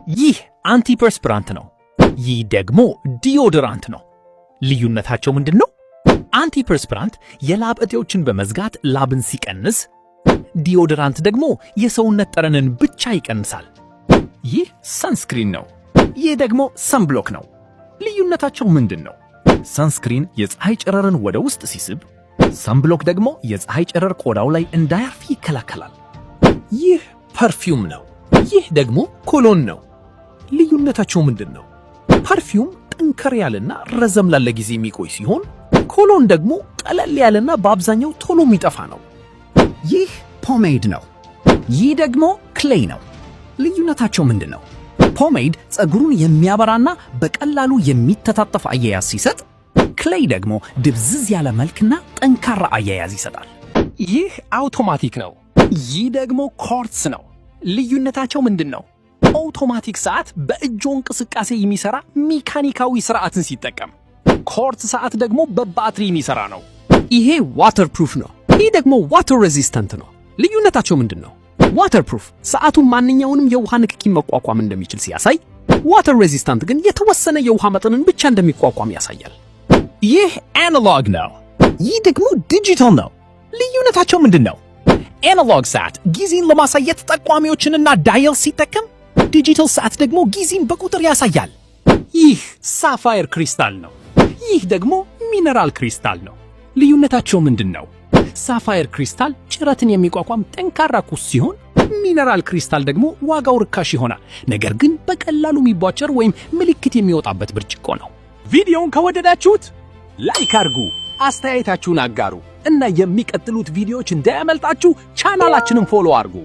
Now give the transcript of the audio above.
ይህ አንቲፐርስፕራንት ነው። ይህ ደግሞ ዲዮዶራንት ነው። ልዩነታቸው ምንድነው? አንቲፐርስፕራንት የላብ እጢዎችን በመዝጋት ላብን ሲቀንስ፣ ዲዮዶራንት ደግሞ የሰውነት ጠረንን ብቻ ይቀንሳል። ይህ ሰንስክሪን ነው። ይህ ደግሞ ሰንብሎክ ነው። ልዩነታቸው ምንድነው? ሰንስክሪን የፀሐይ ጨረርን ወደ ውስጥ ሲስብ፣ ሰንብሎክ ደግሞ የፀሐይ ጨረር ቆዳው ላይ እንዳያርፍ ይከላከላል። ይህ ፐርፊውም ነው። ይህ ደግሞ ኮሎን ነው። ልዩነታቸው ምንድነው? ፐርፊውም ጠንከር ያለና ረዘም ላለ ጊዜ የሚቆይ ሲሆን፣ ኮሎን ደግሞ ቀለል ያለና በአብዛኛው ቶሎ የሚጠፋ ነው። ይህ ፖሜድ ነው። ይህ ደግሞ ክሌይ ነው። ልዩነታቸው ምንድነው? ፖሜድ ፀጉሩን የሚያበራና በቀላሉ የሚተጣጠፍ አያያዝ ሲሰጥ፣ ክሌይ ደግሞ ድብዝዝ ያለ መልክና ጠንካራ አያያዝ ይሰጣል። ይህ አውቶማቲክ ነው። ይህ ደግሞ ኮርትስ ነው። ልዩነታቸው ምንድነው? አውቶማቲክ ሰዓት በእጆ እንቅስቃሴ የሚሰራ ሜካኒካዊ ስርዓትን ሲጠቀም፣ ኮርት ሰዓት ደግሞ በባትሪ የሚሰራ ነው። ይሄ ዋተርፕሩፍ ነው። ይህ ደግሞ ዋተር ሬዚስታንት ነው። ልዩነታቸው ምንድነው? ዋተርፕሩፍ ሰዓቱ ማንኛውንም የውሃ ንክኪ መቋቋም እንደሚችል ሲያሳይ፣ ዋተር ሬዚስታንት ግን የተወሰነ የውሃ መጠንን ብቻ እንደሚቋቋም ያሳያል። ይህ አናሎግ ነው። ይህ ደግሞ ዲጂታል ነው። ልዩነታቸው ምንድነው? አናሎግ ሰዓት ጊዜን ለማሳየት ጠቋሚዎችንና ዳይል ሲጠቀም፣ ዲጂታል ሰዓት ደግሞ ጊዜን በቁጥር ያሳያል። ይህ ሳፋየር ክሪስታል ነው። ይህ ደግሞ ሚነራል ክሪስታል ነው። ልዩነታቸው ምንድነው? ሳፋየር ክሪስታል ጭረትን የሚቋቋም ጠንካራ ኩስ ሲሆን፣ ሚነራል ክሪስታል ደግሞ ዋጋው ርካሽ ይሆናል፣ ነገር ግን በቀላሉ የሚቧጨር ወይም ምልክት የሚወጣበት ብርጭቆ ነው። ቪዲዮውን ከወደዳችሁት ላይክ አድርጉ፣ አስተያየታችሁን አጋሩ እና የሚቀጥሉት ቪዲዮዎች እንዳያመልጣችሁ ቻናላችንን ፎሎ አድርጉ።